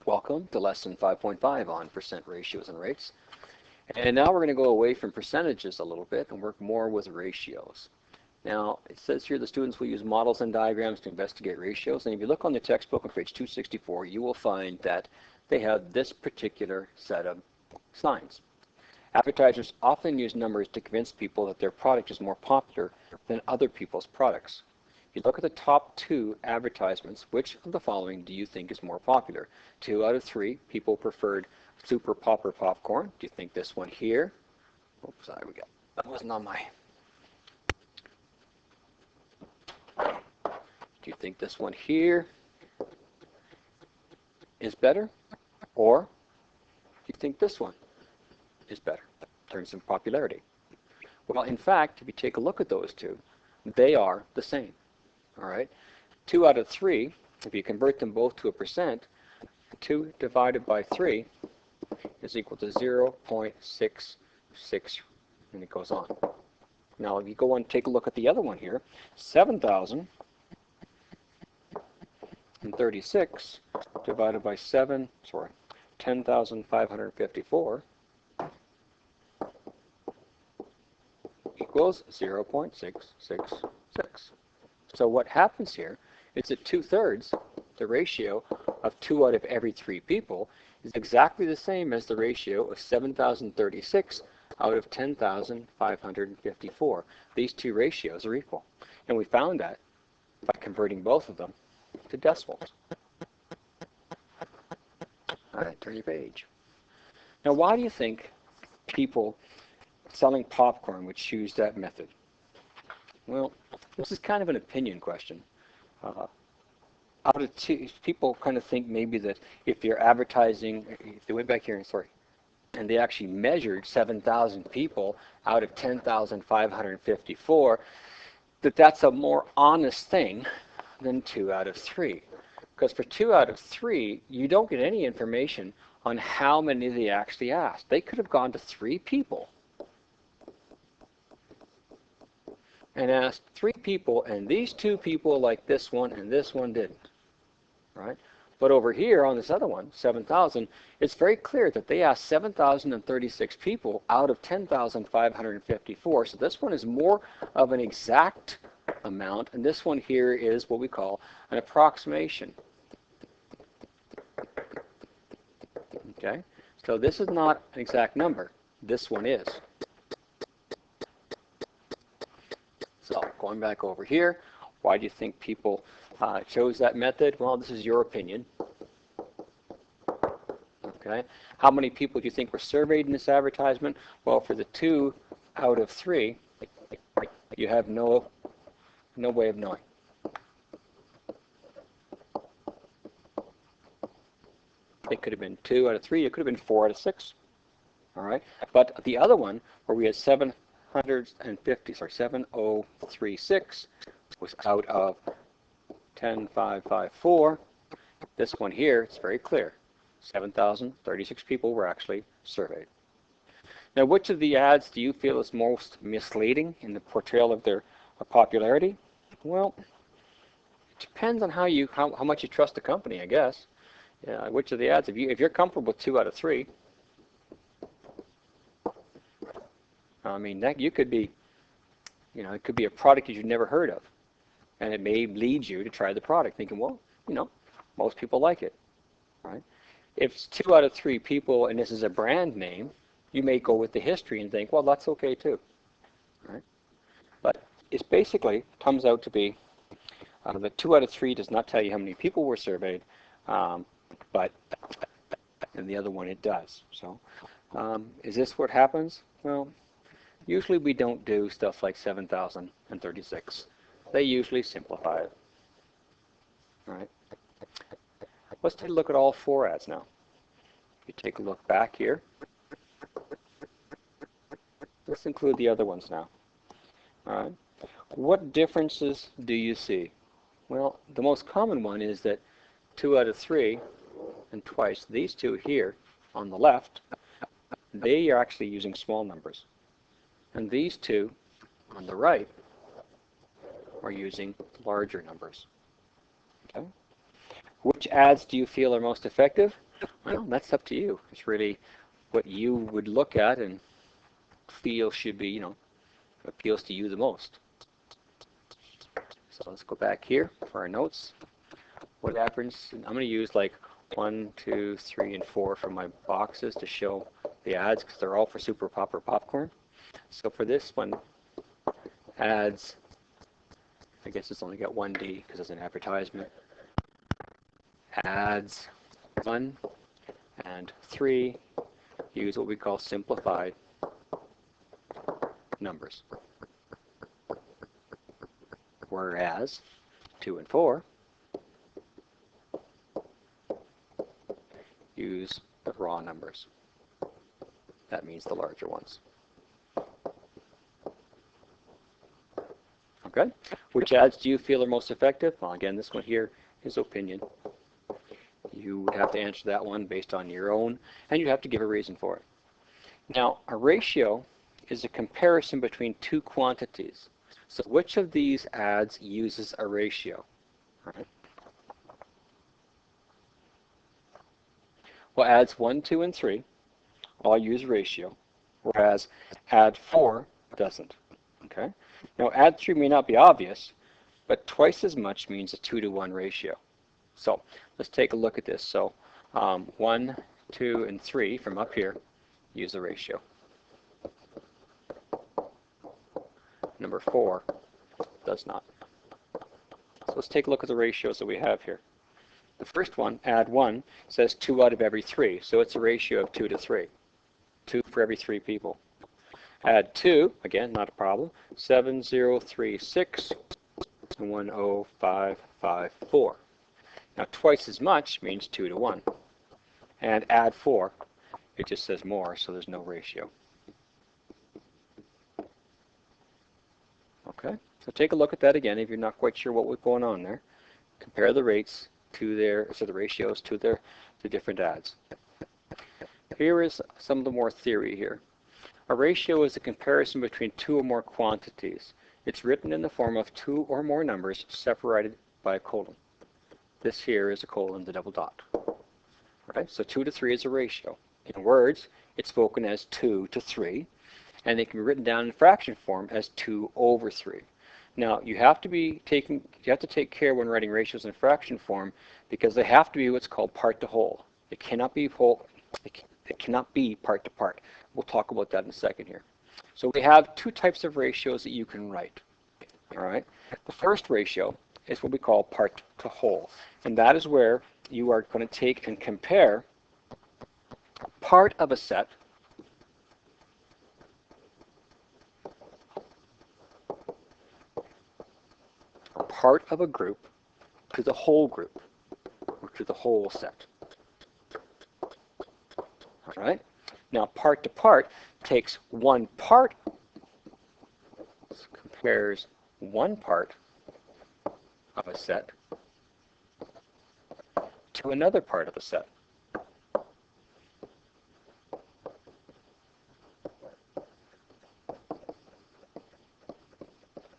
Welcome to lesson 5.5 on percent ratios and rates. And now we're going to go away from percentages a little bit and work more with ratios. Now, it says here the students will use models and diagrams to investigate ratios. And if you look on the textbook on page 264, you will find that they have this particular set of signs. Advertisers often use numbers to convince people that their product is more popular than other people's products. If you look at the top two advertisements, which of the following do you think is more popular? 2 out of 3 people preferred Super Popper popcorn. Do you think this one here? Oops, sorry, that wasn't on my. Do you think this one here is better? Or do you think this one is better in terms of popularity? Well, in fact, if you take a look at those two, they are the same. All right, 2 out of 3, if you convert them both to a percent, 2 divided by 3 is equal to 0.66, and it goes on. Now, if you go and take a look at the other one here, 7,036 divided by 10,554 equals 0.666. So what happens here is that 2/3, the ratio of 2 out of every 3 people, is exactly the same as the ratio of 7,036 out of 10,554. These two ratios are equal. And we found that by converting both of them to decimals. All right, turn your page. Now, why do you think people selling popcorn would choose that method? Well, this is kind of an opinion question. Out of two, people kind of think maybe that if you're advertising, if they went back here and they actually measured 7,000 people out of 10,554, that's a more honest thing than 2 out of 3. Because for 2 out of 3, you don't get any information on how many they actually asked. They could have gone to 3 people and asked 3 people, and these 2 people like this one, and this one didn't, right? But over here on this other one, 7,000, it's very clear that they asked 7,036 people out of 10,554. So this one is more of an exact amount, and this one here is what we call an approximation. Okay, so this is not an exact number. This one is. So going back over here, why do you think people chose that method? Well, this is your opinion. Okay, how many people do you think were surveyed in this advertisement? Well, for the 2 out of 3, you have no way of knowing. It could have been 2 out of 3. It could have been 4 out of 6. All right, but the other one where we had 7036 was out of 10,554. This one here, it's very clear. 7,036 people were actually surveyed. Now, which of the ads do you feel is most misleading in the portrayal of their popularity? Well, it depends on how much you trust the company, I guess. Which of the ads, if you're comfortable with 2 out of 3, I mean, that you could be, it could be a product that you've never heard of, and it may lead you to try the product, thinking, well, most people like it, right? If it's 2 out of 3 people, and this is a brand name, you may go with the history and think, well, that's okay too, right? But it basically comes out to be that 2 out of 3 does not tell you how many people were surveyed, but in the other one it does. So, is this what happens? Well, usually we don't do stuff like 7,036. They usually simplify it. All right. Let's take a look at all 4 ads now. If you take a look back here, let's include the other ones now. All right. What differences do you see? Well, the most common one is that 2 out of 3 and twice, these 2 here on the left, they are actually using small numbers. And these 2 on the right are using larger numbers. Okay? Which ads do you feel are most effective? Well, that's up to you. It's really what you would look at and feel should be, appeals to you the most. So let's go back here for our notes. What happens? I'm going to use like 1, 2, 3, and 4 for my boxes to show the ads because they're all for Super Popper popcorn. So for this one, ads, I guess it's only got 1D because it's an advertisement. Ads 1 and 3 use what we call simplified numbers. Whereas 2 and 4 use the raw numbers. That means the larger ones. Okay? Which ads do you feel are most effective? Well, again, this one here is opinion. You would have to answer that one based on your own, and you have to give a reason for it. Now, a ratio is a comparison between two quantities. So which of these ads uses a ratio? All right. Well, ads 1, 2, and 3 all use ratio, whereas ad 4 doesn't. Okay. Now, ad 3 may not be obvious, but twice as much means a 2-to-1 ratio. So let's take a look at this. So 1, 2, and 3 from up here use a ratio. Number 4 does not. So let's take a look at the ratios that we have here. The first one, add 1, says 2 out of every 3, so it's a ratio of 2 to 3. 2 for every 3 people. Add 2, again, not a problem, 7036 and 10554. Now twice as much means 2 to 1. And add 4, it just says more, so there's no ratio. Okay, so take a look at that again if you're not quite sure what was going on there. Compare the rates to the ratios to the different ads. Here is some of the more theory here. A ratio is a comparison between 2 or more quantities. It's written in the form of 2 or more numbers separated by a colon. This here is a colon, the double dot. Right? So 2 to 3 is a ratio. In words, it's spoken as 2 to 3, and they can be written down in fraction form as 2 over 3. Now, you have to take care when writing ratios in fraction form because they have to be what's called part to whole. It cannot be whole. It cannot be part to part. We'll talk about that in a second here. So we have 2 types of ratios that you can write. All right. The first ratio is what we call part to whole, and that is where you are going to take and compare part of a set or part of a group to the whole group or to the whole set. All right. Now, part to part takes one part, compares one part of a set to another part of a set.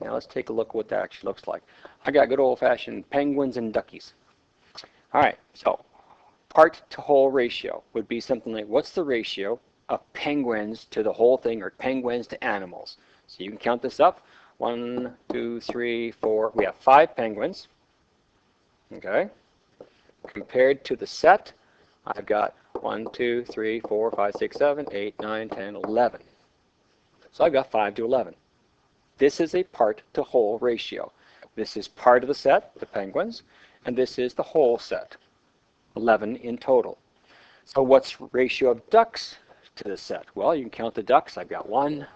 Now let's take a look at what that actually looks like. I got good old-fashioned penguins and duckies. All right, so part to whole ratio would be something like, what's the ratio of penguins to the whole thing, or penguins to animals? So you can count this up. 1, 2, 3, 4. We have 5 penguins. Okay. Compared to the set, I've got 1, 2, 3, 4, 5, 6, 7, 8, 9, 10, 11. So I've got 5 to 11. This is a part to whole ratio. This is part of the set, the penguins, and this is the whole set, 11 in total. So what's ratio of ducks to the set? Well, you can count the ducks. I've got 1,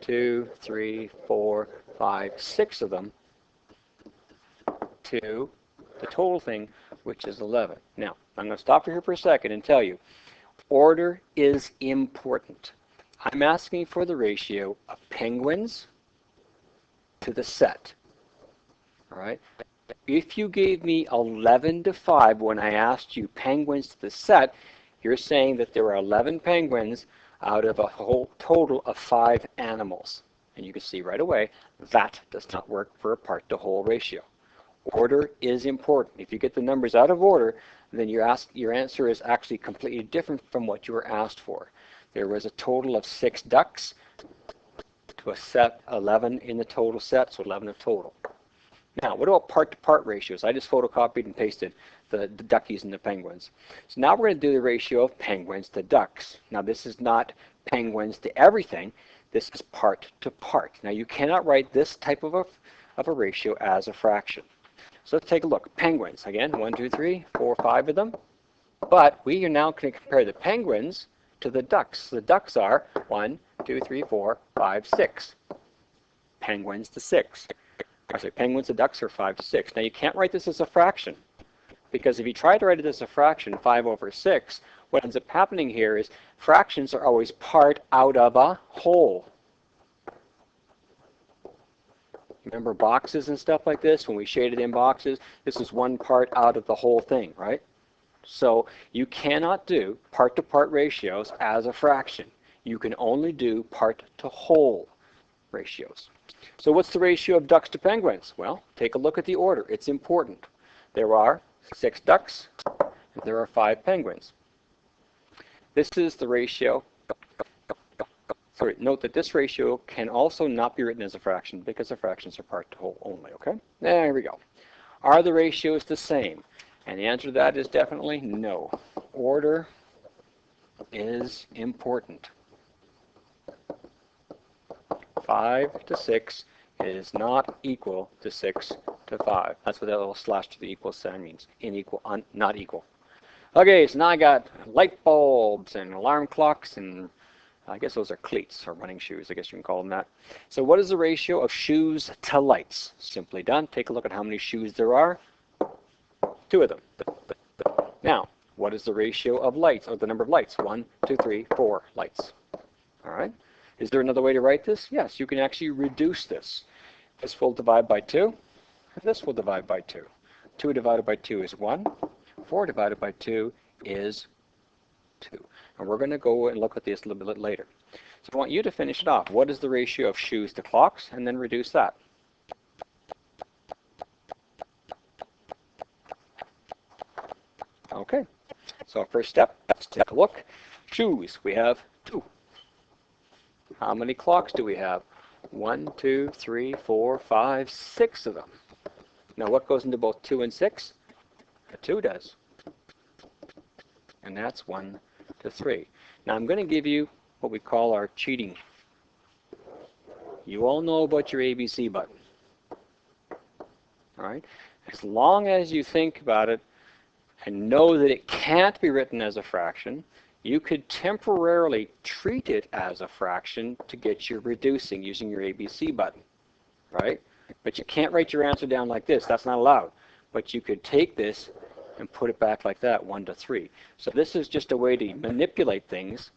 2, 3, 4, 5, 6 of them to the total thing, which is 11. Now, I'm going to stop here for a second and tell you, order is important. I'm asking for the ratio of penguins to the set. All right. If you gave me 11 to 5 when I asked you penguins to the set, you're saying that there are 11 penguins out of a whole total of 5 animals. And you can see right away that does not work for a part to whole ratio. Order is important. If you get the numbers out of order, then your answer is actually completely different from what you were asked for. There was a total of 6 ducks to a set 11 in the total set, so 11 of total. Now, what about part-to-part ratios? I just photocopied and pasted the duckies and the penguins. So now we're going to do the ratio of penguins to ducks. Now, this is not penguins to everything. This is part to part. Now, you cannot write this type of a ratio as a fraction. So let's take a look. Penguins, again, 1, 2, 3, 4, 5 of them. But we are now going to compare the penguins to the ducks. The ducks are 1, 2, 3, 4, 5, 6. Penguins to 6. I say penguins to ducks are 5 to 6. Now you can't write this as a fraction, because if you try to write it as a fraction, 5 over 6, what ends up happening here is fractions are always part out of a whole. Remember boxes and stuff like this? When we shaded in boxes, this is one part out of the whole thing, right? So you cannot do part-to-part ratios as a fraction. You can only do part-to-whole ratios. So what's the ratio of ducks to penguins? Well, take a look at the order. It's important. There are 6 ducks, and there are 5 penguins. This is the ratio. Sorry, note that this ratio can also not be written as a fraction because the fractions are part to whole only, okay? There we go. Are the ratios the same? And the answer to that is definitely no. Order is important. 5 to 6 is not equal to 6 to 5. That's what that little slash to the equal sign means. Not equal. Okay, so now I got light bulbs and alarm clocks, and I guess those are cleats or running shoes. I guess you can call them that. So what is the ratio of shoes to lights? Simply done. Take a look at how many shoes there are. 2 of them. Now, what is the ratio of lights, or the number of lights? 1, 2, 3, 4 lights. All right. Is there another way to write this? Yes, you can actually reduce this. This will divide by 2, and this will divide by 2. 2 divided by 2 is 1. 4 divided by 2 is 2. And we're going to go and look at this a little bit later. So I want you to finish it off. What is the ratio of shoes to clocks? And then reduce that. Okay. So first step, let's take a look. Shoes, we have 2. How many clocks do we have? 1, 2, 3, 4, 5, 6 of them. Now what goes into both 2 and 6? A 2 does. And that's 1 to 3. Now I'm going to give you what we call our cheating. You all know about your ABC button. All right? As long as you think about it and know that it can't be written as a fraction, you could temporarily treat it as a fraction to get your reducing using your ABC button, right? But you can't write your answer down like this. That's not allowed. But you could take this and put it back like that, 1 to 3. So this is just a way to manipulate things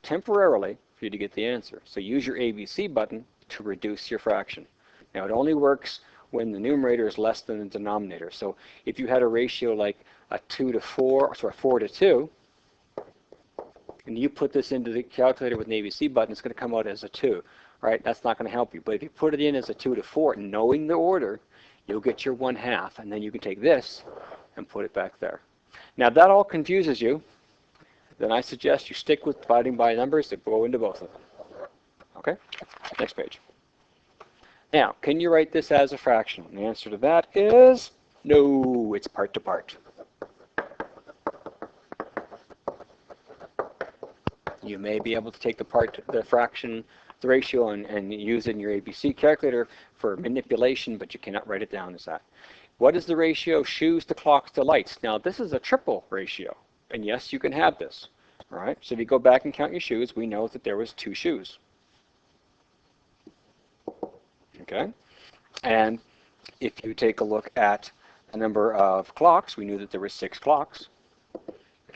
temporarily for you to get the answer. So use your ABC button to reduce your fraction. Now it only works when the numerator is less than the denominator. So if you had a ratio like a 2 to 4, or 4 to 2, and you put this into the calculator with an ABC button, it's going to come out as a 2, right? That's not going to help you. But if you put it in as a 2 to 4, knowing the order, you'll get your 1/2, and then you can take this and put it back there. Now, if that all confuses you, then I suggest you stick with dividing by numbers that go into both of them. Okay? Next page. Now, can you write this as a fraction? The answer to that is no, it's part to part. You may be able to take the fraction, the ratio, and use it in your ABC calculator for manipulation, but you cannot write it down as that. What is the ratio of shoes to clocks to lights? Now, this is a triple ratio, and yes, you can have this. All right, so if you go back and count your shoes, we know that there was 2 shoes. Okay, and if you take a look at the number of clocks, we knew that there were 6 clocks.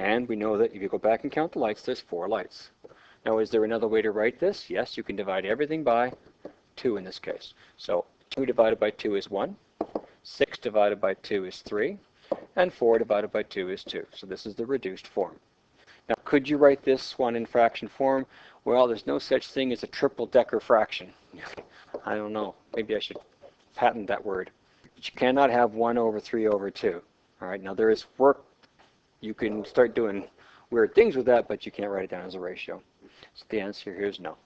And we know that if you go back and count the lights, there's 4 lights. Now, is there another way to write this? Yes, you can divide everything by 2 in this case. So 2 divided by 2 is 1. 6 divided by 2 is 3. And 4 divided by 2 is 2. So this is the reduced form. Now, could you write this one in fraction form? Well, there's no such thing as a triple-decker fraction. I don't know. Maybe I should patent that word. But you cannot have 1 over 3 over 2. All right, now there is work. You can start doing weird things with that, but you can't write it down as a ratio. So the answer here is no.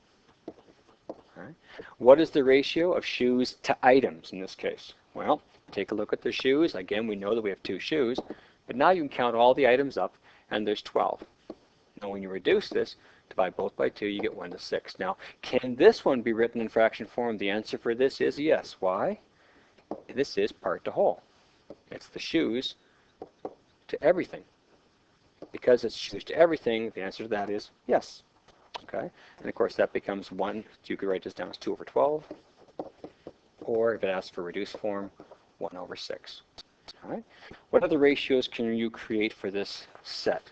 All right. What is the ratio of shoes to items in this case? Well, take a look at the shoes. Again, we know that we have 2 shoes, but now you can count all the items up, and there's 12. Now when you reduce this, divide both by 2, you get 1 to 6. Now, can this one be written in fraction form? The answer for this is yes. Why? This is part to whole. It's the shoes to everything. Because it's shoes to everything, the answer to that is yes. Okay, and of course that becomes 1. You could write this down as 2 over 12. Or if it asks for reduced form, 1 over 6. All right. What other ratios can you create for this set?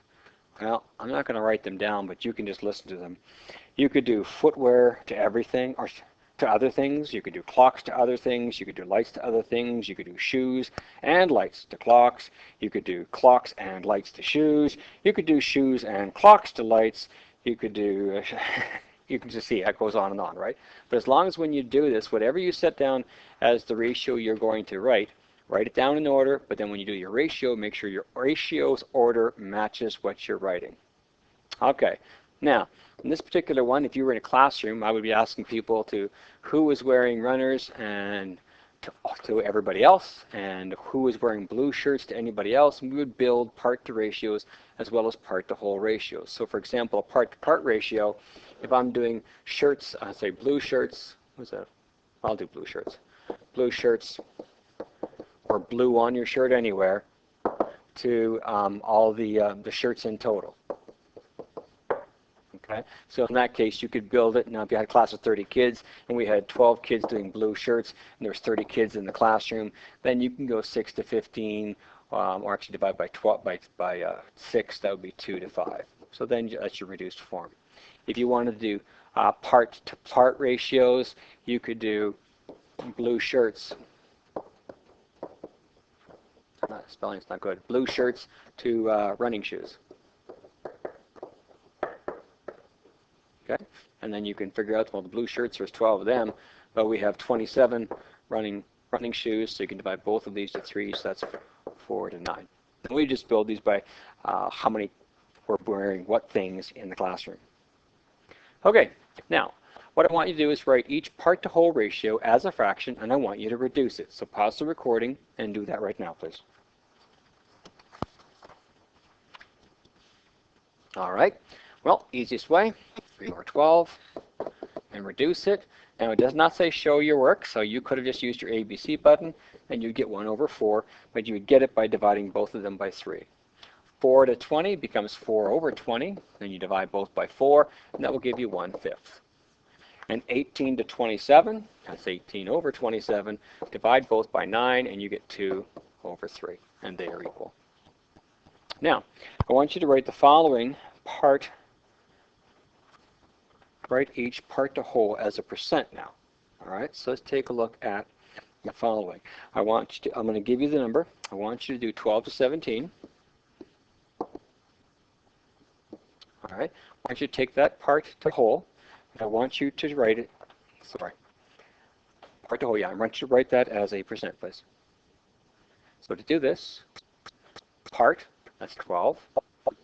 Well, I'm not going to write them down, but you can just listen to them. You could do footwear to everything, or to other things. You could do clocks to other things. You could do lights to other things. You could do shoes and lights to clocks. You could do clocks and lights to shoes. You could do shoes and clocks to lights. You could do, you can just see it goes on and on, right? But as long as when you do this, whatever you set down as the ratio you're going to write it down in order, but then when you do your ratio, make sure your ratio's order matches what you're writing. Okay, now, in this particular one, if you were in a classroom, I would be asking people to who was wearing runners and to everybody else, and who was wearing blue shirts to anybody else, and we would build part to ratios as well as part to whole ratios. So for example, a part to part ratio, if I'm doing shirts, say blue shirts, what's that? I'll do blue shirts. Blue shirts, or blue on your shirt anywhere, to all the shirts in total. Okay, so in that case, you could build it. Now, if you had a class of 30 kids, and we had 12 kids doing blue shirts, and there was 30 kids in the classroom, then you can go 6 to 15, or actually divide by 12 by 6. That would be 2 to 5. So then that's your reduced form. If you wanted to do part to part ratios, you could do blue shirts. Spelling's not good. Blue shirts to running shoes. Okay, and then you can figure out, well, the blue shirts, there's 12 of them, but we have 27 running shoes, so you can divide both of these to 3, so that's 4 to 9. And we just build these by how many were wearing what things in the classroom. Okay, now, what I want you to do is write each part to whole ratio as a fraction, and I want you to reduce it. So pause the recording and do that right now, please. All right, well, easiest way, 3 over 12, and reduce it. Now, it does not say show your work, so you could have just used your ABC button, and you'd get 1 over 4, but you would get it by dividing both of them by 3. 4 to 20 becomes 4 over 20, then you divide both by 4, and that will give you 1/5. And 18 to 27, that's 18 over 27, divide both by 9, and you get 2 over 3, and they are equal. Now, I want you to write the following part. Write each part to whole as a percent now. All right, so let's take a look at the following. I'm going to give you the number. I want you to do 12 to 17. All right, I want you to take that part to whole. I want you to write it, part to whole, yeah, I want you to write that as a percent, please. So to do this, part, that's 12.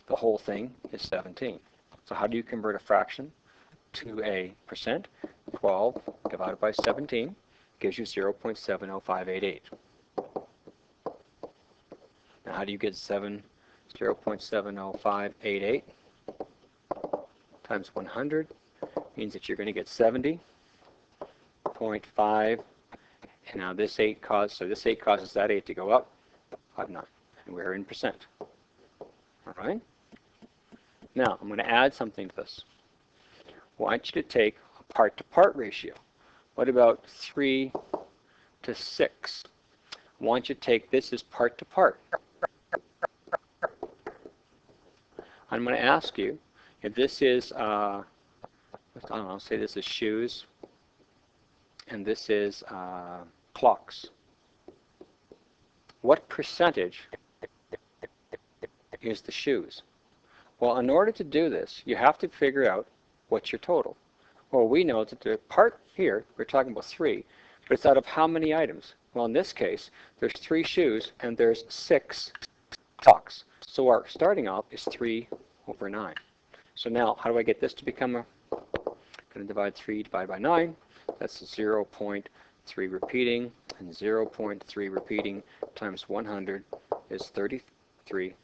The whole thing is 17. So how do you convert a fraction to a percent? 12 divided by 17 gives you 0.70588. Now how do you get 0.70588 times 100? Means that you're going to get 70.5. And now this 8 causes that 8 to go up 5/9. And we're in percent. All right? Now, I'm going to add something to this. I want you to take a part-to-part ratio. What about 3 to 6? I want you to take this as part-to-part. I'm going to ask you if this is, I don't know, say this is shoes, and this is clocks. What percentage is the shoes? Well, in order to do this, you have to figure out what's your total. Well, we know that the part here, we're talking about 3, but it's out of how many items? Well, in this case, there's 3 shoes and there's 6 socks. So our starting off is 3 over 9. So now, how do I get this to become a, going to divide 3 divided by 9. That's 0.3 repeating, and 0.3 repeating times 100 is 33.33%.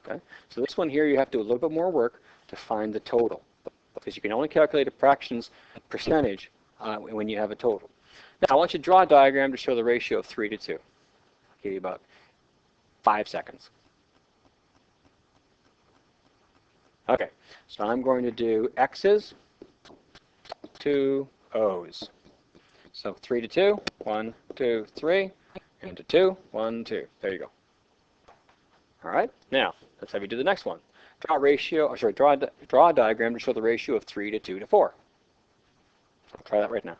Okay? So this one here, you have to do a little bit more work to find the total, because you can only calculate a fractions percentage when you have a total. Now, I want you to draw a diagram to show the ratio of 3 to 2. I'll give you about 5 seconds. Okay, so I'm going to do X's, 2 O's. So 3 to 2, 1, 2, 3, and to 2, 1, 2. There you go. All right, now let's have you do the next one. Draw a diagram to show the ratio of 3 to 2 to 4. I'll try that right now.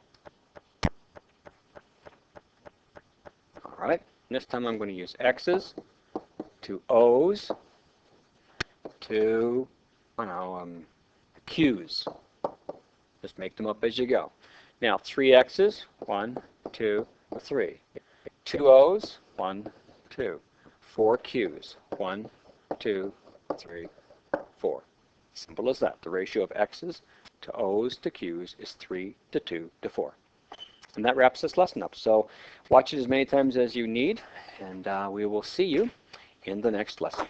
All right, this time I'm going to use X's, 2 O's, 2 Q's. Just make them up as you go. Now, 3 X's, 1, 2, 3. 2 O's, 1, 2. 4 Q's, 1, 2, 3, 4. Simple as that. The ratio of X's to O's to Q's is 3 to 2 to 4. And that wraps this lesson up. So watch it as many times as you need, and we will see you in the next lesson.